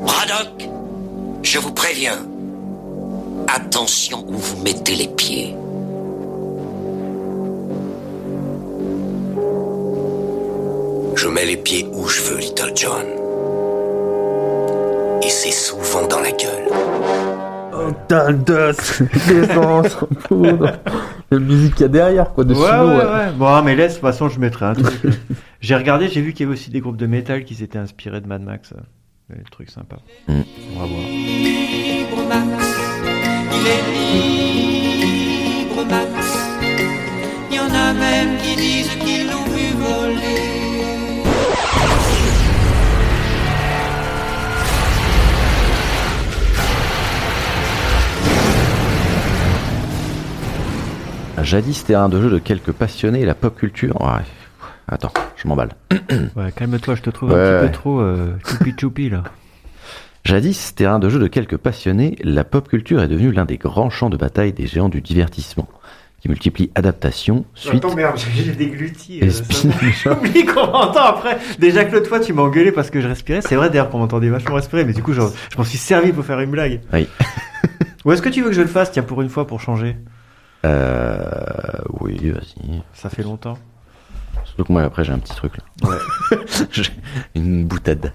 Braddock, je vous préviens. Attention où vous mettez les pieds. Je mets les pieds où je veux, Little John. Et c'est souvent dans la gueule. Oh, t'as d'os, l'essence, poudre. La musique qu'il y a derrière, quoi, de solo. Ouais. Bon, mais laisse, de toute façon, je mettrai un truc. J'ai regardé, j'ai vu qu'il y avait aussi des groupes de métal qui s'étaient inspirés de Mad Max. Des trucs sympas. On va voir. Libre Max, il est libre Max. Il y en a même qui disent qu'ils l'ont vu voler. Jadis terrain de jeu de quelques passionnés et la pop culture. Ouais. Attends, je m'emballe. Ouais, calme-toi, je te trouve un petit peu trop choupi-choupi là. Jadis terrain de jeu de quelques passionnés, la pop culture est devenue l'un des grands champs de bataille des géants du divertissement, qui multiplie adaptations, suites... Attends, merde, j'ai dégluti. spin-offs. J'oublie qu'on m'entend après. Déjà que l'autre fois, tu m'as engueulé parce que je respirais. C'est vrai d'ailleurs qu'on m'entendait vachement respirer, mais du coup, je m'en suis servi pour faire une blague. Oui. Ou est-ce que tu veux que je le fasse, tiens, pour une fois, pour changer? Oui, vas-y. Ça fait longtemps. Surtout que moi, après, j'ai un petit truc, là. Ouais. J'ai une boutade.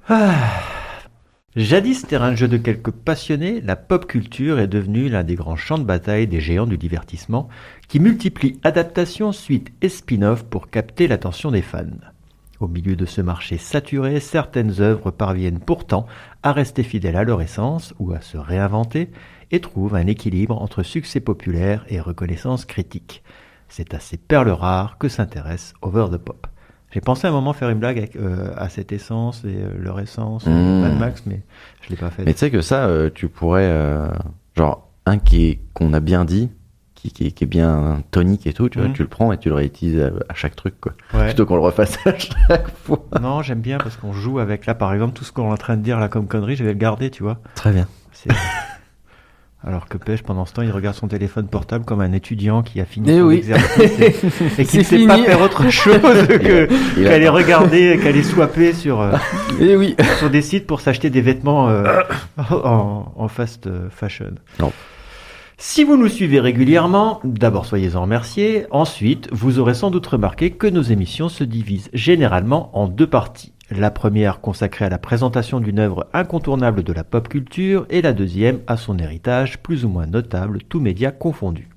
Jadis terrain de jeu de quelques passionnés, la pop culture est devenue l'un des grands champs de bataille des géants du divertissement, qui multiplient adaptations, suites et spin-offs pour capter l'attention des fans. Au milieu de ce marché saturé, certaines œuvres parviennent pourtant à rester fidèles à leur essence ou à se réinventer et trouvent un équilibre entre succès populaire et reconnaissance critique. C'est à ces perles rares que s'intéresse Over the Pop. J'ai pensé à un moment faire une blague à cette essence et leur essence, Mad Max, mais je l'ai pas fait. Mais tu sais que ça, tu pourrais... genre, qu'on a bien dit, qui est bien tonique et tout, tu vois, tu le prends et tu le réutilises à chaque truc, quoi. Ouais. Plutôt qu'on le refasse à chaque fois. Non, j'aime bien parce qu'on joue avec, là, par exemple, tout ce qu'on est en train de dire là comme connerie, je vais le garder, tu vois. Très bien. Alors que Pêche, pendant ce temps, il regarde son téléphone portable comme un étudiant qui a fini son exercice et qui ne sait pas faire autre chose qu'aller regarder, qu'aller swapper sur des sites pour s'acheter des vêtements en fast fashion. Non. Si vous nous suivez régulièrement, d'abord soyez-en remerciés. Ensuite, vous aurez sans doute remarqué que nos émissions se divisent généralement en deux parties. La première consacrée à la présentation d'une œuvre incontournable de la pop culture et la deuxième à son héritage plus ou moins notable, tous médias confondus.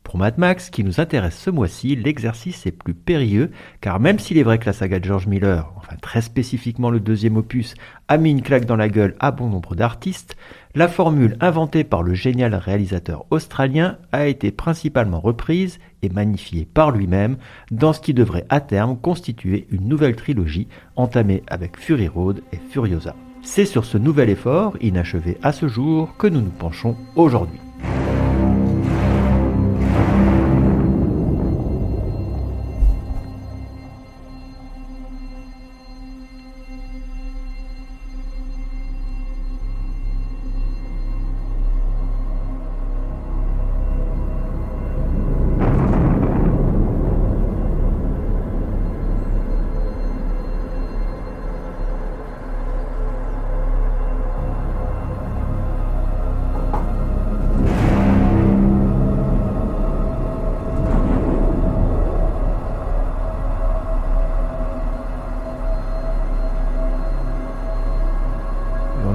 Pour Mad Max, qui nous intéresse ce mois-ci, l'exercice est plus périlleux, car même s'il est vrai que la saga de George Miller, enfin très spécifiquement le deuxième opus, a mis une claque dans la gueule à bon nombre d'artistes, la formule inventée par le génial réalisateur australien a été principalement reprise et magnifiée par lui-même dans ce qui devrait à terme constituer une nouvelle trilogie entamée avec Fury Road et Furiosa. C'est sur ce nouvel effort, inachevé à ce jour, que nous nous penchons aujourd'hui.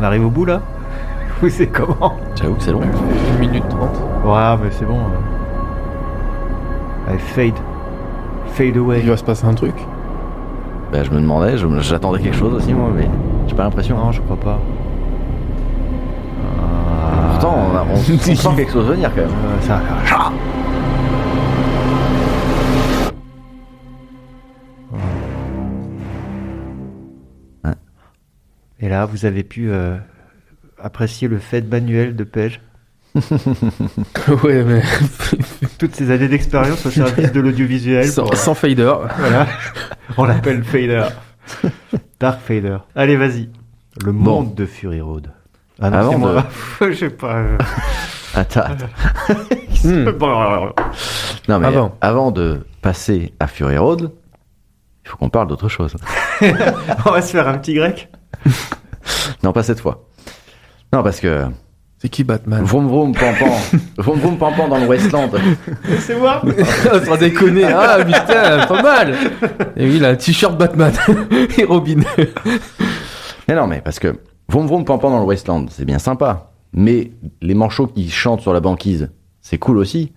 On arrive au bout là? Oui, c'est comment? J'avoue que c'est long. 1 minute 30. Ouais, mais c'est bon. Allez, fade away. Il va se passer un truc. Bah, je me demandais, j'attendais quelque chose aussi, moi, mais j'ai pas l'impression. Non, je crois pas. Pourtant, on sent quelque chose venir quand même. Ça va. Et là, vous avez pu apprécier le fait manuel de Pej. Ouais, mais Toutes ces années d'expérience au service de l'audiovisuel. sans fader. Voilà. On l'appelle fader. Dark fader. Allez, vas-y. Le monde de Fury Road. Ah non, Avant c'est de- moi. Je sais pas. Attends. Non, mais avant de passer à Fury Road, il faut qu'on parle d'autre chose. On va se faire un petit grec. Non, pas cette fois. Non, parce que... C'est qui Batman? Vroom vroom pampan. Vroom vroom pampan dans le Westland. C'est moi. Sans déconner. Ah putain, pas mal. Et oui, il a un t-shirt Batman et Robin. Mais non, mais parce que vroom vroom pampan dans le Westland, c'est bien sympa. Mais les manchots qui chantent sur la banquise, c'est cool aussi.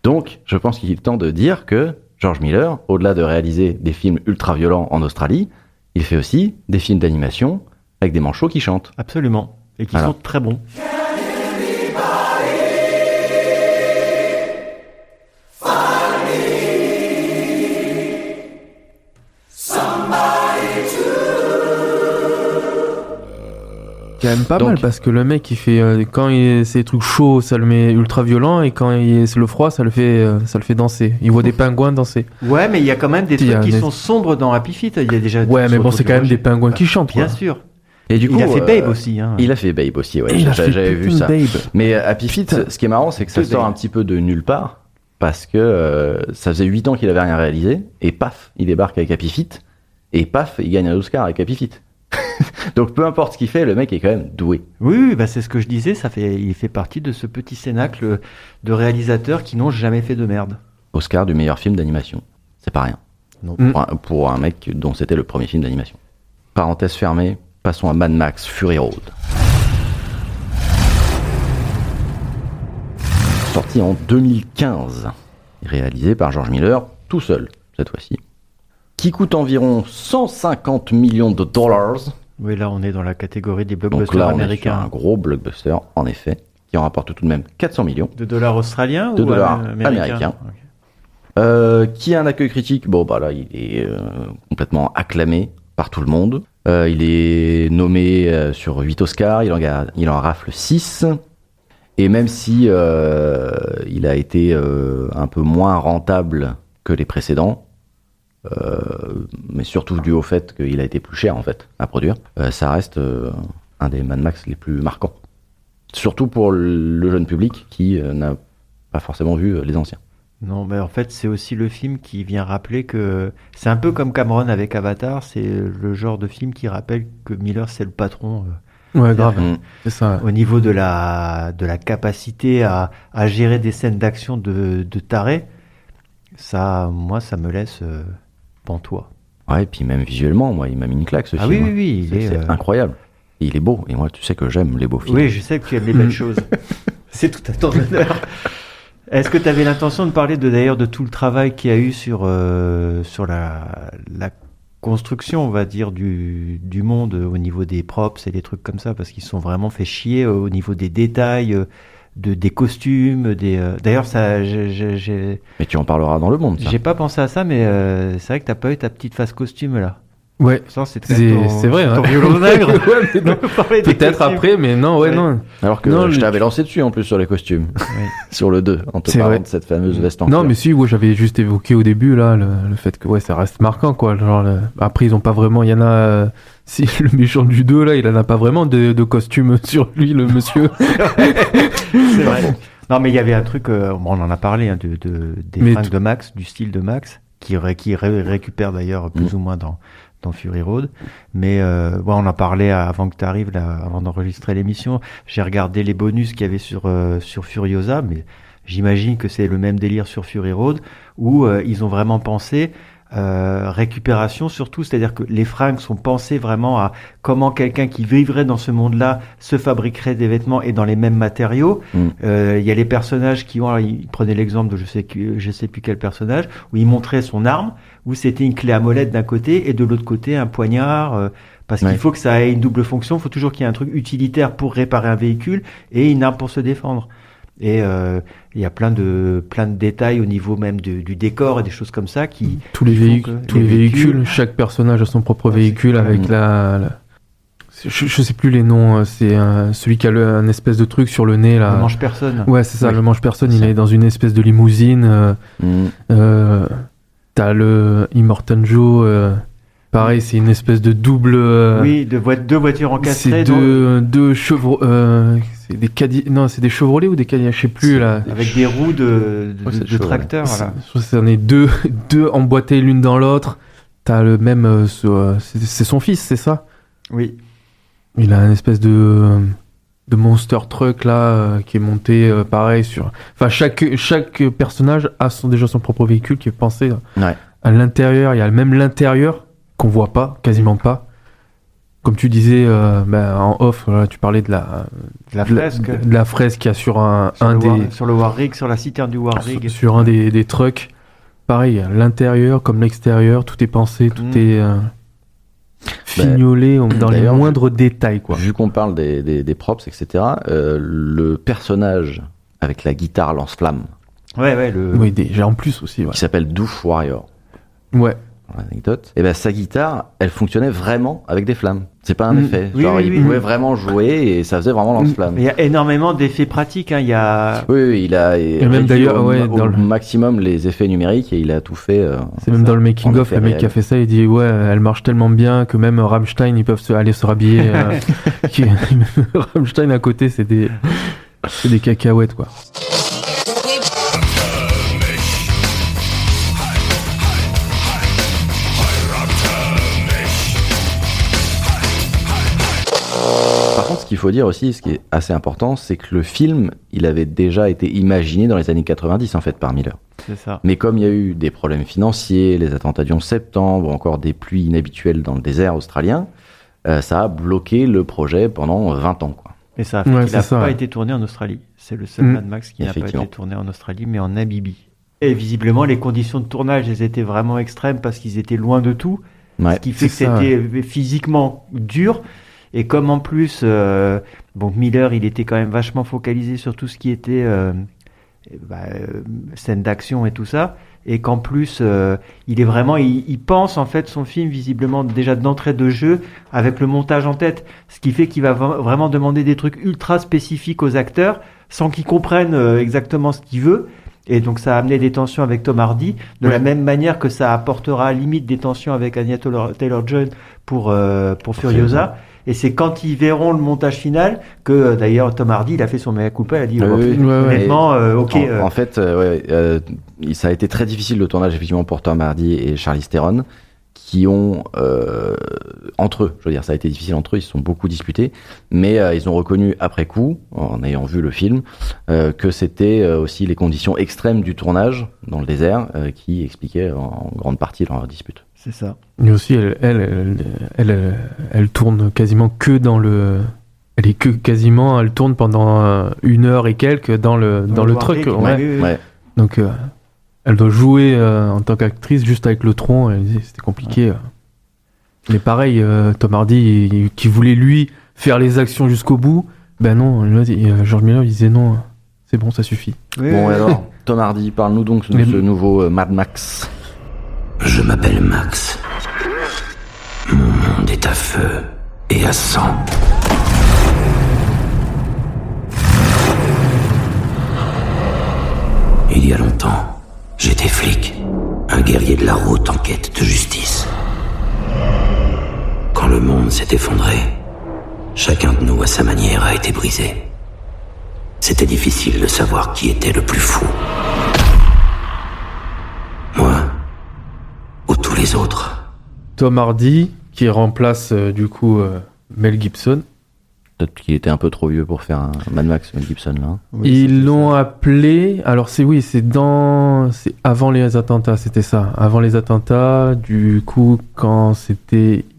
Donc, je pense qu'il est temps de dire que George Miller, au-delà de réaliser des films ultra-violents en Australie, il fait aussi des films d'animation avec des manchots qui chantent. Absolument. Et qui sont très bons. Quand même pas mal parce que le mec il fait quand c'est des trucs chauds ça le met ultra violent et quand c'est le froid ça le fait danser. Il voit des pingouins danser. Ouais, mais il y a quand même des trucs qui sont sombres dans Happy Feet. Il y a déjà. Ouais, mais bon, c'est quand même des pingouins qui chantent. Bien sûr. Et du coup, il a fait Babe aussi. Hein. Il a fait Babe aussi, ouais. J'avais vu ça. Babe. Mais Happy Feet, ce qui est marrant, c'est que ça sort un petit peu de nulle part parce que ça faisait 8 ans qu'il avait rien réalisé et paf, il débarque avec Happy Feet et paf, il gagne un Oscar avec Happy Feet. Donc peu importe ce qu'il fait, le mec est quand même doué. Oui, bah c'est ce que je disais, il fait partie de ce petit cénacle de réalisateurs qui n'ont jamais fait de merde. Oscar du meilleur film d'animation, c'est pas rien. Non. Pour un mec dont c'était le premier film d'animation. Parenthèse fermée, passons à Mad Max Fury Road. Sorti en 2015, réalisé par George Miller, tout seul, cette fois-ci. Qui coûte environ 150 millions de dollars. Oui, là, on est dans la catégorie des Donc blockbusters là, on américains. est sur un gros blockbuster, en effet, qui en rapporte tout de même 400 millions. De dollars australiens De ou dollars américains. Okay. Qui a un accueil critique. Bon, bah là, il est complètement acclamé par tout le monde. Il est nommé sur 8 Oscars, il en rafle 6. Et même si il a été un peu moins rentable que les précédents, mais surtout dû au fait qu'il a été plus cher en fait à produire, ça reste un des Mad Max les plus marquants. Surtout pour le jeune public qui n'a pas forcément vu les anciens. Non, mais en fait, c'est aussi le film qui vient rappeler que... C'est un peu comme Cameron avec Avatar, c'est le genre de film qui rappelle que Miller, c'est le patron. Ouais, grave. C'est ça. Au niveau de la capacité à gérer des scènes d'action de taré, ça, moi, ça me laisse pantois. Ouais, et puis même visuellement, moi, il m'a mis une claque ce film. Oui, c'est incroyable. Et il est beau, et moi, tu sais que j'aime les beaux films. Oui, je sais que tu aimes les belles choses. C'est tout à ton honneur. Est-ce que tu avais l'intention de parler d'ailleurs de tout le travail qu'il y a eu sur la construction, on va dire, du monde au niveau des props et des trucs comme ça, parce qu'ils se sont vraiment fait chier au niveau des détails, des costumes, d'ailleurs, ça, Mais tu en parleras dans le monde, ça. J'ai pas pensé à ça, mais c'est vrai que t'as pas eu ta petite face costume là. Ouais, ça, c'est vrai. Ton violon nègre. Ouais, mais non. Peut-être après, mais non, ouais, non. Alors que je t'avais lancé dessus en plus sur les costumes, sur le 2, en te parlant de cette fameuse veste en Non, fleurs. mais si, ouais, j'avais juste évoqué au début là le fait que ouais, ça reste marquant quoi. Genre, après, ils ont pas vraiment. Il y en a. Si le méchant du 2 là, il en a pas vraiment de costume sur lui, le monsieur. C'est vrai. Non, mais il y avait un truc. On en a parlé hein, des fringues de Max, du style de Max, qui récupère d'ailleurs plus ou moins dans Fury Road, mais bon, on en parlait avant que tu arrives là, avant d'enregistrer l'émission. J'ai regardé les bonus qu'il y avait sur Furiosa, mais j'imagine que c'est le même délire sur Fury Road où ils ont vraiment pensé récupération surtout, c'est-à-dire que les fringues sont pensées vraiment à comment quelqu'un qui vivrait dans ce monde-là se fabriquerait des vêtements et dans les mêmes matériaux. Il y a les personnages qui ont, ils prenaient l'exemple de je sais plus quel personnage où il montrait son arme, où c'était une clé à molette d'un côté et de l'autre côté un poignard, parce qu'il faut que ça ait une double fonction, il faut toujours qu'il y ait un truc utilitaire pour réparer un véhicule et une arme pour se défendre. Et il y a plein de détails au niveau même du décor et des choses comme ça qui tous les véhicules, chaque personnage a son propre véhicule avec je sais plus les noms, c'est celui qui a un espèce de truc sur le nez là. Le mange-personne. Ouais, c'est ça, le mange-personne, il est dans une espèce de limousine. T'as le Immortan Joe, pareil, c'est une espèce de double. Oui, deux voitures encastrées. C'est deux chevaux. C'est des Chevrolet ou des Cadillac, je sais plus là. Avec des roues de tracteur. Voilà. C'en est deux emboîtées l'une dans l'autre. T'as le même. C'est son fils, c'est ça? Oui. Il a une espèce de monster truck là qui est monté pareil sur. Enfin, chaque personnage a déjà son propre véhicule qui est pensé Ouais. à l'intérieur. Il y a même l'intérieur qu'on voit pas, quasiment pas. Comme tu disais en off, là, tu parlais de la fresque. de la fresque qu'il y a sur sur le War Rig, sur la citerne du War Rig. sur un des trucks. Pareil, l'intérieur comme l'extérieur, tout est pensé, tout est fignolé dans les moindres détails, quoi. Vu qu'on parle des props, etc., le personnage avec la guitare lance-flamme, Oui, déjà en plus aussi, ouais. qui s'appelle Doof Warrior, Ouais. pour l'anecdote, et ben sa guitare, elle fonctionnait vraiment avec des flammes. C'est pas un effet. Oui, Genre, oui, il oui. pouvait vraiment jouer et ça faisait vraiment lance-flamme. Il y a énormément d'effets pratiques. Hein. Il y a... Oui, il a même réduit d'ailleurs, au, ouais, au dans le- maximum les effets numériques et il a tout fait. C'est même dans le making en of, effet le mec qui a réel. fait ça, il dit ouais, elle marche tellement bien que même Rammstein, ils peuvent aller se rhabiller. Rammstein à côté, c'est des cacahuètes, quoi. Par contre, ce qu'il faut dire aussi, ce qui est assez important, c'est que le film, il avait déjà été imaginé dans les années 90 en fait par Miller. C'est ça. Mais comme il y a eu des problèmes financiers, les attentats du 11 septembre, ou encore des pluies inhabituelles dans le désert australien, ça a bloqué le projet pendant 20 ans, quoi. Et ça a fait Ouais, qu'il n'a c'est ça, pas ouais. été tourné en Australie. C'est le seul Mad Max qui n'a pas Effectivement. été tourné en Australie, mais en Namibie. Et visiblement, les conditions de tournage, elles étaient vraiment extrêmes parce qu'ils étaient loin de tout. Ouais. Ce qui fait que c'est ça, c'était physiquement dur. Et comme en plus, Miller, il était quand même vachement focalisé sur tout ce qui était scène d'action et tout ça. Et qu'en plus, il est vraiment, il pense en fait son film visiblement déjà d'entrée de jeu avec le montage en tête. Ce qui fait qu'il va vraiment demander des trucs ultra spécifiques aux acteurs sans qu'ils comprennent exactement ce qu'il veut. Et donc ça a amené des tensions avec Tom Hardy, de la même manière que ça apportera à limite des tensions avec Anya Taylor-Joy pour Furiosa. Et c'est quand ils verront le montage final que d'ailleurs Tom Hardy il a fait son mea culpa, il a dit honnêtement, ok. En fait, ça a été très difficile le tournage effectivement pour Tom Hardy et Charlize Theron, qui ont entre eux, je veux dire, ça a été difficile entre eux, ils se sont beaucoup disputés, mais ils ont reconnu après coup, en ayant vu le film, que c'était aussi les conditions extrêmes du tournage dans le désert qui expliquaient en grande partie leur dispute. C'est ça. Mais aussi, elle tourne quasiment que dans le. Elle tourne pendant 1 heure et quelques dans le truc. Ouais. Ouais. Donc, elle doit jouer en tant qu'actrice juste avec le tronc. Elle disait c'était compliqué. Mais pareil, Tom Hardy, qui voulait lui faire les actions jusqu'au bout, ben non, George Miller il disait non, c'est bon, ça suffit. Oui, Bon, oui. alors, Tom Hardy, parle-nous donc de Mais- ce nouveau Mad Max. Je m'appelle Max. Mon monde est à feu et à sang. Il y a longtemps, j'étais flic, un guerrier de la route en quête de justice. Quand le monde s'est effondré, chacun de nous à sa manière a été brisé. C'était difficile de savoir qui était le plus fou. Moi ou tous les autres. Tom Hardy, qui remplace Mel Gibson. Peut-être qu'il était un peu trop vieux pour faire un Mad Max, Mel Gibson, là. Oui, Ils c'était l'ont ça. appelé. Alors c'est avant les attentats, c'était ça. Avant les attentats, du coup,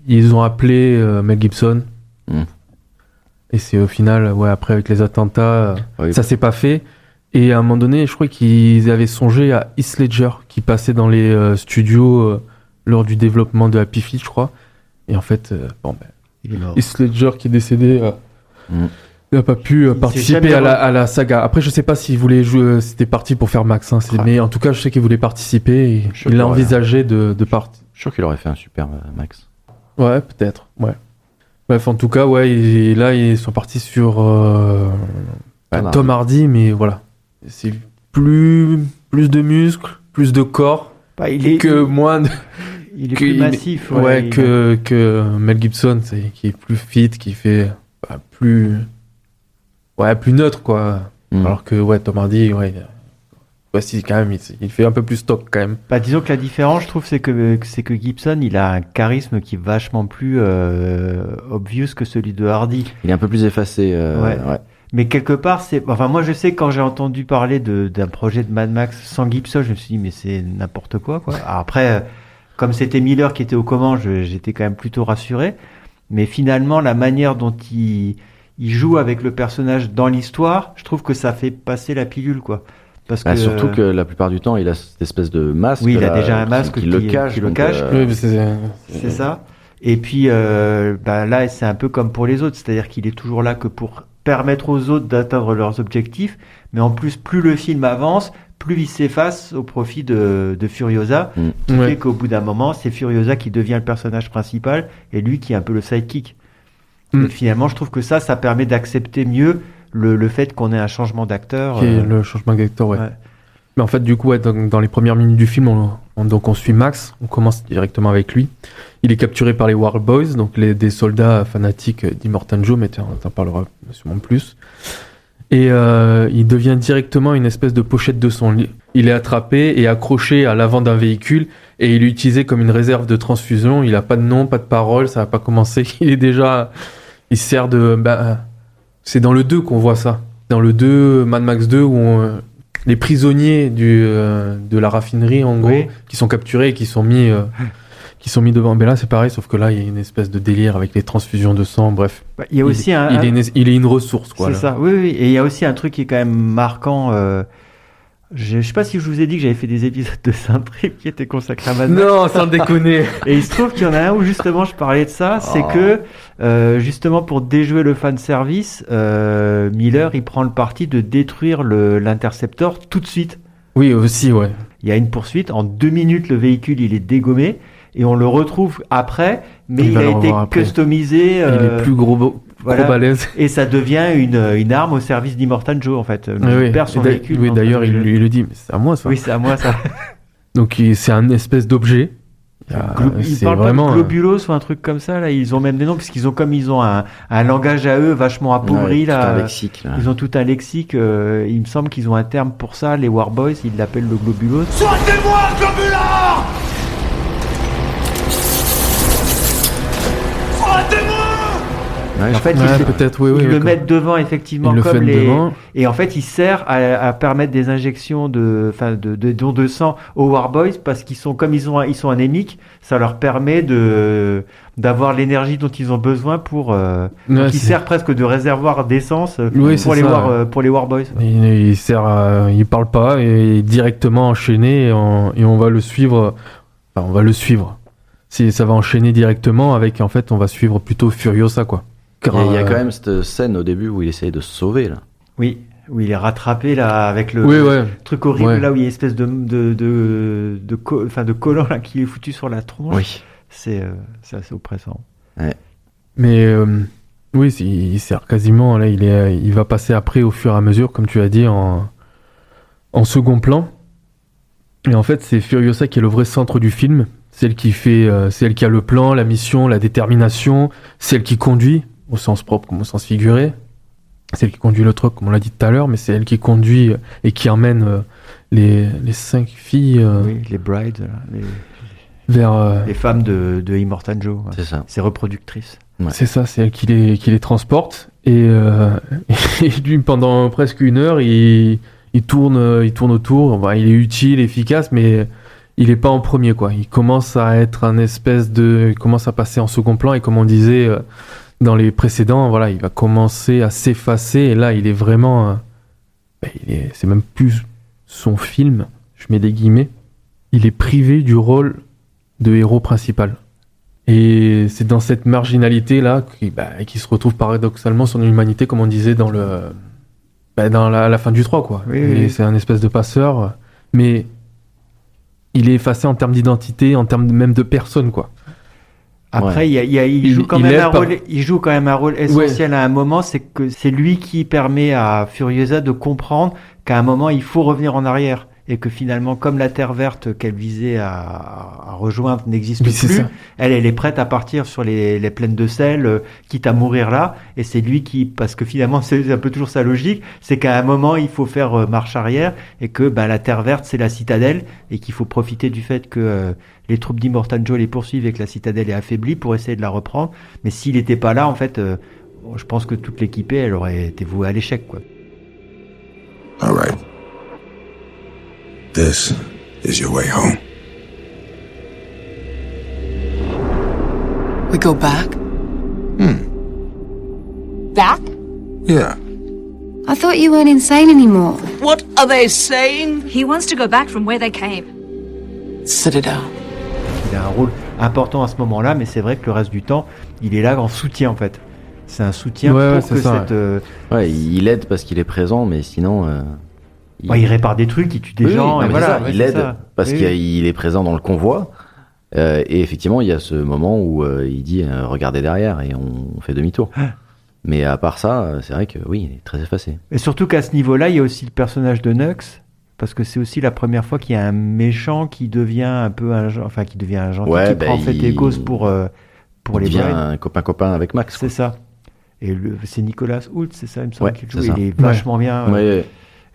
ils ont appelé Mel Gibson. Mm. Et c'est au final, après avec les attentats, Oui. ça s'est pas fait. Et à un moment donné, je crois qu'ils avaient songé à Heath Ledger, qui passait dans les studios lors du développement de Happy Feet, je crois. Et en fait, Il est mort. Heath Ledger qui est décédé. Il n'a pas pu s'est participer jamais à la saga. Après, je sais pas s'il voulait jouer, c'était parti pour faire Max. Mais en tout cas, je sais qu'il voulait participer. Et Je sais il a pas, envisagé de partir. Je suis sûr qu'il aurait fait un super Max. Ouais, peut-être. Ouais. Bref, en tout cas, là, ils sont partis sur Tom Hardy, mais voilà. C'est plus de muscles, plus de corps, il est moins de... il est plus massif. que Mel Gibson, qui est plus fit, qui fait plus neutre, quoi. Mm. Alors que Tom Hardy, Ouais, si, quand même, il fait un peu plus stock, quand même. Bah, disons que la différence, je trouve, c'est que Gibson, il a un charisme qui est vachement plus obvious que celui de Hardy. Il est un peu plus effacé. Ouais. Mais quelque part, enfin, moi, je sais que quand j'ai entendu parler d'un projet de Mad Max sans Gibson, je me suis dit, mais c'est n'importe quoi, quoi. Alors après, comme c'était Miller qui était aux commandes, j'étais quand même plutôt rassuré. Mais finalement, la manière dont il joue avec le personnage dans l'histoire, je trouve que ça fait passer la pilule, quoi. Parce que, surtout que la plupart du temps, il a cette espèce de masque. Oui, il a là, déjà un masque qui le cache. qui le cache. Oui, mais C'est ça. Et puis là, c'est un peu comme pour les autres, c'est-à-dire qu'il est toujours là que pour permettre aux autres d'atteindre leurs objectifs, mais en plus, plus le film avance, plus il s'efface au profit de Furiosa, qui fait qu'au bout d'un moment, c'est Furiosa qui devient le personnage principal et lui qui est un peu le sidekick. Et finalement, je trouve que ça permet d'accepter mieux le fait qu'on ait un changement d'acteur. Le changement d'acteur, ouais. Mais en fait, du coup, dans les premières minutes du film, on suit Max, on commence directement avec lui. Il est capturé par les War Boys, donc des soldats fanatiques d'Immortan Joe, mais t'en parleras sûrement plus. Et il devient directement une espèce de pochette de son lit. Il est attrapé et accroché à l'avant d'un véhicule et il est utilisé comme une réserve de transfusion. Il a pas de nom, pas de parole, ça va pas commencer. Il sert de... c'est dans le 2 qu'on voit ça. Dans le 2, Mad Max 2, où les prisonniers de la raffinerie, en gros, qui sont capturés et qui sont mis devant. Mais là, c'est pareil, sauf que là, il y a une espèce de délire avec les transfusions de sang, bref. Il y a aussi il est une ressource, quoi. C'est ça, oui. Et il y a aussi un truc qui est quand même marquant. Je sais pas si je vous ai dit que j'avais fait des épisodes de Saint-Trip qui étaient consacrés à Mad Max. Non, sans déconner. Et il se trouve qu'il y en a un où justement je parlais de ça, c'est que justement pour déjouer le fan service, Miller il prend le parti de détruire l'Interceptor tout de suite. Oui, aussi, ouais. Il y a une poursuite, en 2 minutes le véhicule il est dégommé et on le retrouve après, mais il a été customisé. Il est plus gros balèze. Et ça devient une arme au service d'Immortan Joe en fait. Il perd son véhicule. Oui, d'ailleurs il le dit, mais c'est à moi ça. Oui, c'est à moi ça. Donc c'est un espèce d'objet. Ils parlent vraiment pas de globulos ou un truc comme ça là. Ils ont même des noms parce qu'ils ont un langage à eux vachement appauvri là. Un lexique, là. Ils ont tout un lexique. Il me semble qu'ils ont un terme pour ça. Les War Boys, ils l'appellent le globulos. Sortez-moi, globulard! En fait, ils le mettent devant effectivement comme devant. Et en fait, il sert à permettre des injections de dons de sang aux War Boys parce qu'ils sont anémiques, ça leur permet d'avoir l'énergie dont ils ont besoin pour. Qui sert presque de réservoir d'essence pour les War Boys. Il parle pas et directement enchaîné et on va le suivre. Enfin, on va le suivre. Ça va enchaîner directement avec, en fait, on va suivre plutôt Furiosa, quoi. Il y a quand même cette scène au début où il essaye de se sauver là. Oui, où il est rattrapé là avec le truc horrible là où il y a une espèce de collant là qui est foutu sur la tronche. Oui. C'est assez oppressant. Ouais. Mais oui, il sert quasiment là. Il va passer après au fur et à mesure, comme tu as dit, en second plan. Et en fait, c'est Furiosa qui est le vrai centre du film. C'est elle qui a le plan, la mission, la détermination. C'est elle qui conduit. Au sens propre comme au sens figuré. C'est elle qui conduit le truc, comme on l'a dit tout à l'heure, mais c'est elle qui conduit et qui emmène les 5 filles... les brides, vers... les femmes de Immortan Joe. Ouais. C'est ça. Ses reproductrices. Ouais. C'est ça, c'est elle qui les transporte. Et lui, pendant presque 1 heure, il tourne autour. Il est utile, efficace, mais... il est pas en premier, quoi. Il commence à être il commence à passer en second plan, et comme on disait... dans les précédents, voilà, il va commencer à s'effacer et là, il est vraiment... c'est même plus son film, je mets des guillemets. Il est privé du rôle de héros principal. Et c'est dans cette marginalité-là qu'il se retrouve paradoxalement son humanité, comme on disait dans la fin du 3, quoi. Oui. C'est un espèce de passeur, mais il est effacé en termes d'identité, en termes même de personne, quoi. Après, il joue quand même un rôle essentiel à un moment, c'est que c'est lui qui permet à Furiosa de comprendre qu'à un moment, il faut revenir en arrière et que finalement, comme la Terre verte qu'elle visait à rejoindre n'existe Oui, c'est plus, ça. elle est prête à partir sur les plaines de sel, quitte à mourir là. Et c'est lui parce que finalement, c'est un peu toujours sa logique, c'est qu'à un moment, il faut faire marche arrière et que la Terre verte, c'est la citadelle et qu'il faut profiter du fait que les troupes d'Immortan Joe les poursuivent et que la citadelle est affaiblie pour essayer de la reprendre. Mais s'il n'était pas là, en fait, je pense que toute l'équipée, elle aurait été vouée à l'échec, quoi. All right. This is your way home. We go back? Back? Yeah. I thought you weren't insane anymore. What are they saying? He wants to go back from where they came. Citadel. Il a un rôle important à ce moment-là, mais c'est vrai que le reste du temps, il est là en soutien, en fait. C'est un soutien Ouais, pour c'est que ça, cette... Ouais, il aide parce qu'il est présent, mais sinon. il répare des trucs, il tue des Oui, gens, non, et mais voilà. c'est ça, ouais, il c'est aide ça. parce Oui, qu'il est présent dans le convoi. Et effectivement, il y a ce moment où il dit regardez derrière et on fait demi-tour. Mais à part ça, c'est vrai que oui, il est très effacé. Et surtout qu'à ce niveau-là, il y a aussi le personnage de Nux, parce que c'est aussi la première fois qu'il y a un méchant qui devient un peu un gentil, qui prend en fait les causes pour Il les devient Bride. un copain avec Max. C'est ça. Et c'est Nicolas Hoult, c'est ça, il me semble Ouais, qu'il joue. c'est ça. Il est vachement bien. Ouais.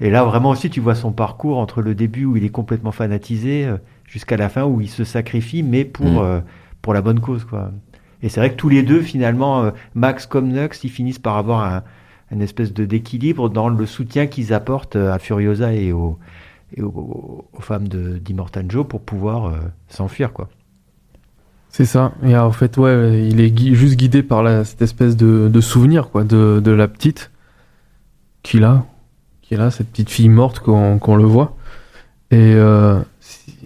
Et là, vraiment aussi, tu vois son parcours entre le début où il est complètement fanatisé jusqu'à la fin où il se sacrifie, mais pour la bonne cause, quoi. Et c'est vrai que tous les deux, finalement, Max comme Nux, ils finissent par avoir une espèce d'équilibre dans le soutien qu'ils apportent à Furiosa et aux femmes d'Immortan Joe pour pouvoir s'enfuir, quoi. C'est ça. Et en fait, ouais, il est juste guidé par cette espèce de souvenir, quoi, de la petite qui est là, cette petite fille morte qu'on le voit. Et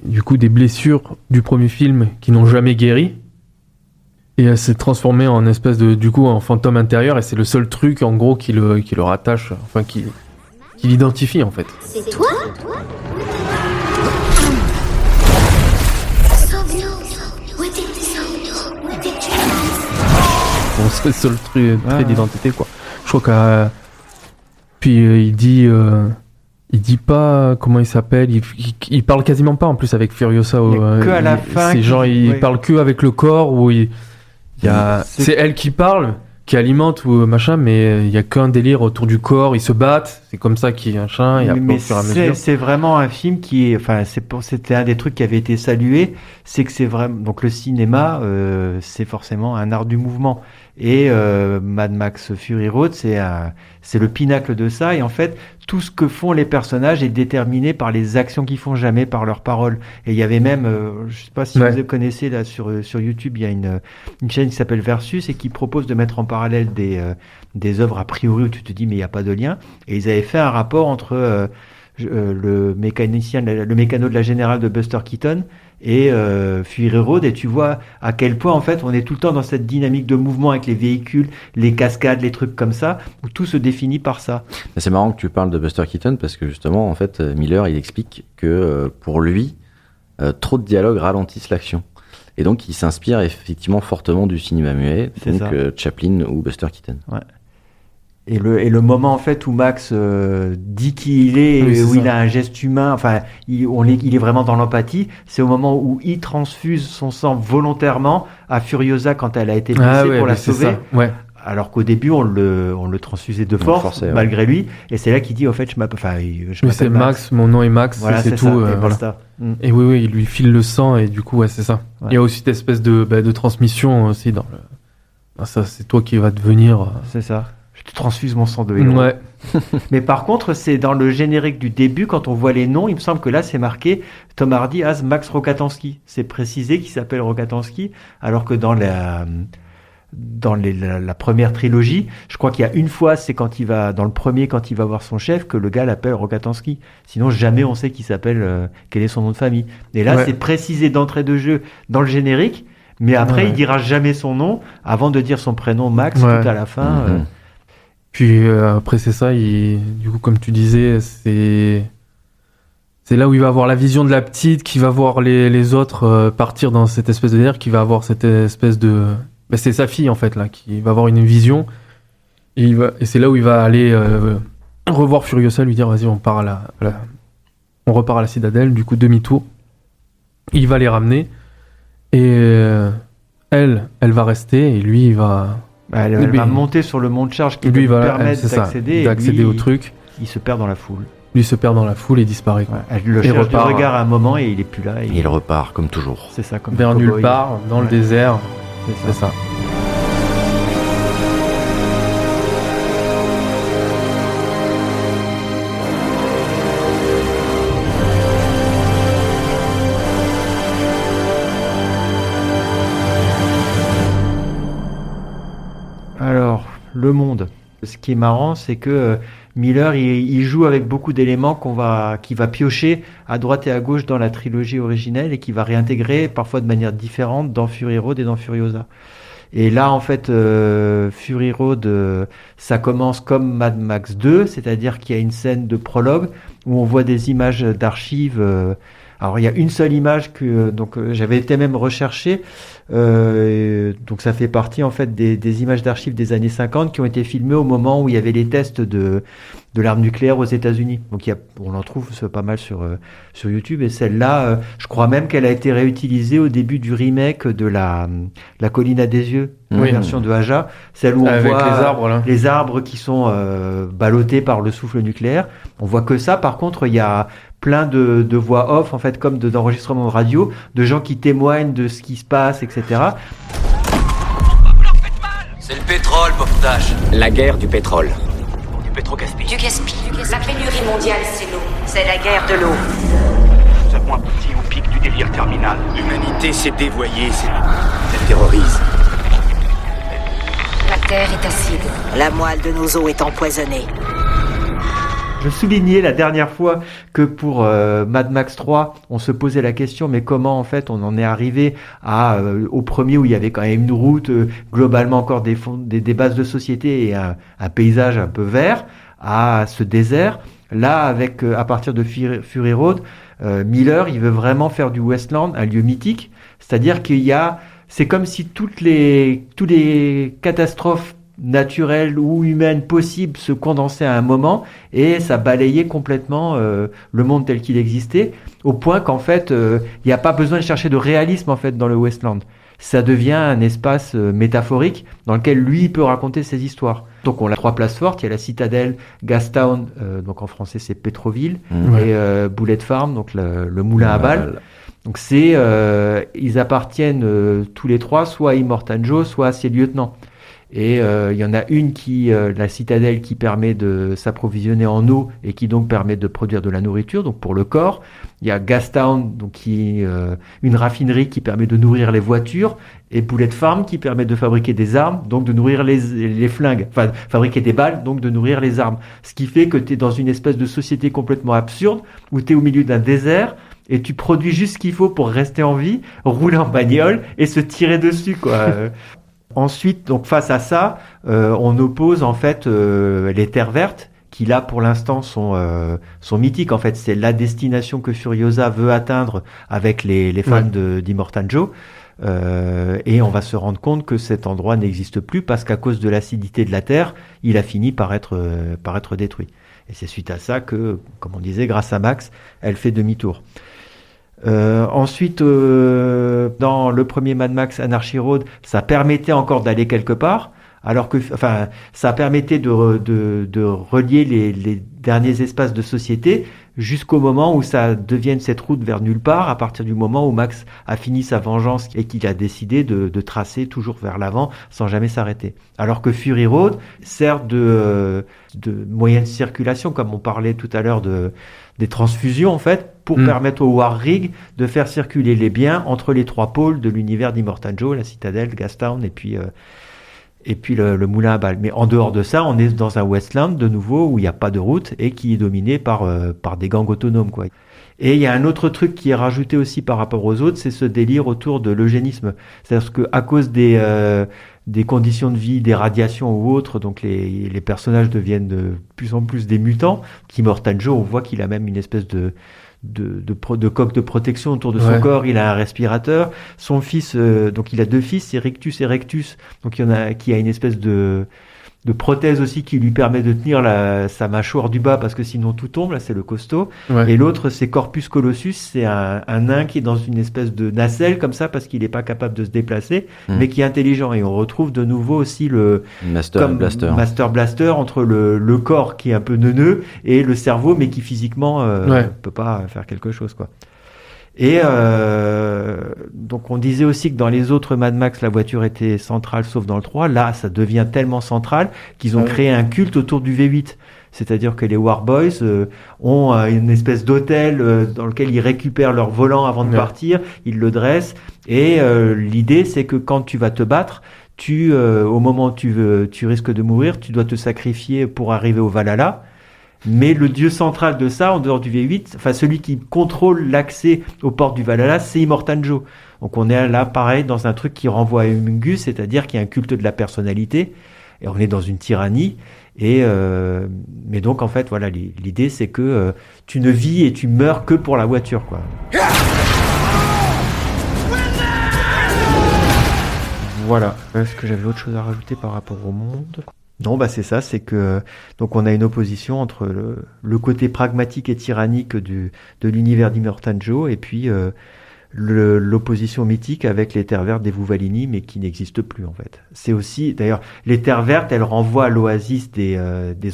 du coup, des blessures du premier film qui n'ont jamais guéri. Et elle s'est transformée en espèce en fantôme intérieur. Et c'est le seul truc, en gros, qui le rattache, enfin, qui l'identifie, en fait. C'est toi? Bon, c'est le seul trait d'identité, quoi. Je crois qu'à... Puis il dit pas comment il s'appelle, il parle quasiment pas en plus avec Furiosa. Que à la fin. C'est genre, il parle que avec le corps, où c'est elle qui parle, qui alimente ou machin, mais il y a qu'un délire autour du corps, ils se battent, c'est comme ça qu'il y a un chien, et après, Mais au fur et à mesure. c'est vraiment un film qui est, enfin, c'était un des trucs qui avait été salué, c'est que c'est vraiment, donc le cinéma, c'est forcément un art du mouvement. Et Mad Max Fury Road, c'est le pinacle de ça. Et en fait, tout ce que font les personnages est déterminé par les actions qu'ils font, jamais par leurs paroles. Et il y avait même, je sais pas si vous connaissez là sur YouTube, il y a une chaîne qui s'appelle Versus et qui propose de mettre en parallèle des œuvres a priori où tu te dis mais il n'y a pas de lien. Et ils avaient fait un rapport entre le mécano de la Générale de Buster Keaton et Fury Road, et tu vois à quel point en fait on est tout le temps dans cette dynamique de mouvement avec les véhicules, les cascades, les trucs comme ça, où tout se définit par ça. Mais c'est marrant que tu parles de Buster Keaton parce que justement en fait Miller il explique que pour lui trop de dialogues ralentissent l'action et donc il s'inspire effectivement fortement du cinéma muet, C'est donc ça. Chaplin ou Buster Keaton. Ouais. Et le moment en fait où Max dit qui il est, Oui, où c'est il ça. a un geste humain, enfin il est vraiment dans l'empathie, c'est au moment où il transfuse son sang volontairement à Furiosa quand elle a été blessée pour la c'est sauver. ça. Ouais. Alors qu'au début on le transfusait de On le force forçait, ouais. malgré lui, et c'est là qu'il dit en fait je m'appelle Mais c'est Max, mon nom est Max, Voilà, c'est c'est tout. ça, et voilà. basta. Et oui, il lui file le sang et du coup, ouais, c'est ça. Ouais. Il y a aussi cette espèce de transmission aussi dans le. Ah, ça, c'est toi qui vas devenir. C'est ça. Je te transfuse mon sang de héros. Ouais. Mais par contre, c'est dans le générique du début, quand on voit les noms, il me semble que là, c'est marqué Tom Hardy as Max Rokatansky. C'est précisé qu'il s'appelle Rokatansky, alors que dans la première trilogie, je crois qu'il y a une fois, c'est quand il va voir son chef, que le gars l'appelle Rokatansky. Sinon, jamais on sait quel est son nom de famille. Et là, Ouais. c'est précisé d'entrée de jeu dans le générique, mais après, il dira jamais son nom avant de dire son prénom Max Ouais. tout à la fin. Mhm. Puis après, c'est ça. Du coup, comme tu disais, c'est là où il va avoir la vision de la petite, qui va voir les autres partir dans cette espèce de délire, qui va avoir cette espèce de. Ben, c'est sa fille en fait là, qui va avoir une vision. Et c'est là où il va aller revoir Furiosa, lui dire vas-y, on part On repart à la citadelle, du coup demi-tour. Il va les ramener et elle va rester et lui il va... Elle va monter sur le mont de charge qui lui va permettre d'accéder au truc. Il se perd dans la foule. Lui se perd dans la foule et disparaît. Quoi. Elle le cherche du regard à un moment et il est plus là. Et il repart comme toujours. C'est ça, comme vers nulle part, dans le désert. C'est ça. Alors, le monde. Ce qui est marrant, c'est que Miller, il joue avec beaucoup d'éléments qu'il va piocher à droite et à gauche dans la trilogie originelle et qui va réintégrer parfois de manière différente dans Fury Road et dans Furiosa. Et là, en fait, Fury Road, ça commence comme Mad Max 2, c'est-à-dire qu'il y a une scène de prologue où on voit des images d'archives. Alors, il y a une seule image que j'avais été même recherché. Donc, ça fait partie en fait des images d'archives des années 50 qui ont été filmées au moment où il y avait les tests de l'arme nucléaire aux États-Unis. Donc, on en trouve pas mal sur YouTube. Et celle-là, je crois même qu'elle a été réutilisée au début du remake de la Colline à des yeux, la version de Aja, celle où on voit les arbres qui sont ballottés par le souffle nucléaire. On voit que ça. Par contre, il y a plein de voix off, en fait, comme d'enregistrements de radio, de gens qui témoignent de ce qui se passe, etc. C'est le pétrole, Poftache. La guerre du pétrole. Du pétrocaspi. Du gaspille. La pénurie mondiale, c'est l'eau. C'est la guerre de l'eau. Nous avons abouti au pic du délire terminal. L'humanité s'est dévoyée, elle terrorise. La terre est acide. La moelle de nos os est empoisonnée. Je soulignais la dernière fois que pour Mad Max 3, on se posait la question, mais comment en fait on en est arrivé au premier où il y avait quand même une route, globalement encore des bases de société et un paysage un peu vert, à ce désert. Là, à partir de Fury Road, Miller, il veut vraiment faire du Westland un lieu mythique, c'est-à-dire c'est comme si toutes les catastrophes naturelle ou humaine possible se condensait à un moment et ça balayait complètement le monde tel qu'il existait, au point qu'en fait il n'y a pas besoin de chercher de réalisme en fait dans le Westland. Ça devient un espace métaphorique dans lequel lui il peut raconter ses histoires. Donc on a 3 places fortes, il y a la Citadelle, Gastown, donc en français c'est Petroville, et Bullet Farm, donc le moulin à balles. Donc ils appartiennent tous les 3 soit à Immortan Joe, soit à ses lieutenants. Et il y en a une la Citadelle, qui permet de s'approvisionner en eau et qui donc permet de produire de la nourriture, donc pour le corps. Il y a Gastown, donc qui est une raffinerie qui permet de nourrir les voitures, et Bullet Farm qui permet de fabriquer des armes, donc de nourrir les flingues, enfin fabriquer des balles, donc de nourrir les armes. Ce qui fait que tu es dans une espèce de société complètement absurde où tu es au milieu d'un désert et tu produis juste ce qu'il faut pour rester en vie, rouler en bagnole et se tirer dessus, quoi. Ensuite, donc face à ça, on oppose en fait les terres vertes qui là pour l'instant sont mythiques. En fait, c'est la destination que Furiosa veut atteindre avec les fans d'Immortan Joe. Et on va se rendre compte que cet endroit n'existe plus parce qu'à cause de l'acidité de la terre, il a fini par être détruit. Et c'est suite à ça que, comme on disait, grâce à Max, elle fait demi-tour. Ensuite, dans le premier Mad Max Anarchy Road, ça permettait encore d'aller quelque part, alors que, ça permettait de relier les derniers espaces de société jusqu'au moment où ça devienne cette route vers nulle part, à partir du moment où Max a fini sa vengeance et qu'il a décidé de tracer toujours vers l'avant sans jamais s'arrêter. Alors que Fury Road sert de moyen de circulation, comme on parlait tout à l'heure des transfusions en fait, pour permettre au War Rig de faire circuler les biens entre les 3 pôles de l'univers d'Immortan Joe, la Citadelle, Gastown et puis le moulin à balles. Mais en dehors de ça, on est dans un Westland de nouveau où il n'y a pas de route et qui est dominé par des gangs autonomes, quoi. Et il y a un autre truc qui est rajouté aussi par rapport aux autres, c'est ce délire autour de l'eugénisme. C'est-à-dire qu'à cause des conditions de vie, des radiations ou autres, donc les personnages deviennent de plus en plus des mutants. Immortan Joe, on voit qu'il a même une espèce de coque de protection autour de son corps. Il a un respirateur. Son fils, donc il a 2 fils, c'est Rictus et Rectus. Donc il y en a qui a une espèce de prothèse aussi qui lui permet de tenir sa mâchoire du bas parce que sinon tout tombe. Là, c'est le costaud. Ouais. Et l'autre, c'est Corpus Colossus. C'est un nain qui est dans une espèce de nacelle comme ça parce qu'il n'est pas capable de se déplacer, mais qui est intelligent. Et on retrouve de nouveau aussi le Master Blaster entre le corps qui est un peu neuneux et le cerveau, mais qui physiquement peut pas faire quelque chose, quoi. Et donc on disait aussi que dans les autres Mad Max, la voiture était centrale, sauf dans le 3. Là, ça devient tellement central qu'ils ont créé un culte autour du V8. C'est-à-dire que les Warboys ont une espèce d'hôtel dans lequel ils récupèrent leur volant avant de partir, ils le dressent. Et l'idée, c'est que quand tu vas te battre, au moment où tu risques de mourir, tu dois te sacrifier pour arriver au Valhalla. Mais le dieu central de ça, en dehors du V8, enfin celui qui contrôle l'accès aux portes du Valhalla, c'est Immortan Joe. Donc on est là, pareil, dans un truc qui renvoie à Humungus, c'est-à-dire qu'il y a un culte de la personnalité, et on est dans une tyrannie. Mais donc en fait, voilà, l'idée c'est que tu ne vis et tu meurs que pour la voiture, quoi. Voilà. Est-ce que j'avais autre chose à rajouter par rapport au monde ? Non, c'est ça, c'est que donc on a une opposition entre le côté pragmatique et tyrannique de l'univers d'Immortan Joe et puis l'opposition mythique avec les terres vertes des Vuvalini, mais qui n'existe plus en fait. C'est aussi, d'ailleurs, les terres vertes, elles renvoient à l'oasis des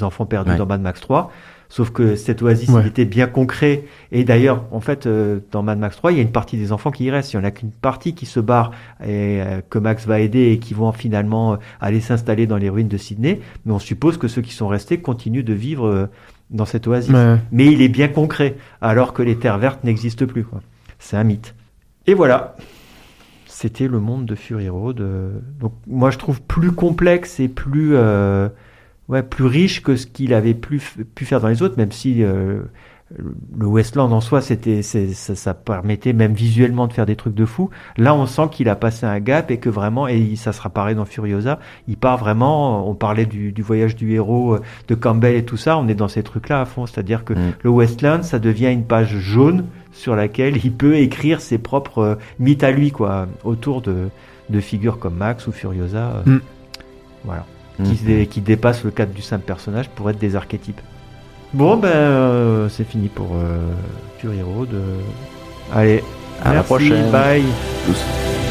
enfants perdus dans Mad Max 3. Sauf que cet oasis, il était bien concret. Et d'ailleurs, en fait, dans Mad Max 3, il y a une partie des enfants qui y restent. Il n'y en a qu'une partie qui se barre et que Max va aider et qui vont finalement aller s'installer dans les ruines de Sydney. Mais on suppose que ceux qui sont restés continuent de vivre dans cet oasis. Ouais. Mais il est bien concret, alors que les terres vertes n'existent plus, quoi. C'est un mythe. Et voilà. C'était le monde de Fury Road. Donc, moi, je trouve plus complexe et plus riche que ce qu'il avait pu faire dans les autres, même si le Westland en soi, ça permettait même visuellement de faire des trucs de fou. Là, on sent qu'il a passé un gap et que vraiment, et ça sera pareil dans Furiosa, il part vraiment, on parlait du voyage du héros, de Campbell et tout ça, on est dans ces trucs-là à fond, c'est-à-dire que le Westland, ça devient une page jaune sur laquelle il peut écrire ses propres mythes à lui, quoi, autour de figures comme Max ou Furiosa. Voilà. Qui dépassent le cadre du simple personnage pour être des archétypes. Bon, c'est fini pour Fury Road. Allez, à la prochaine. Bye. Tous.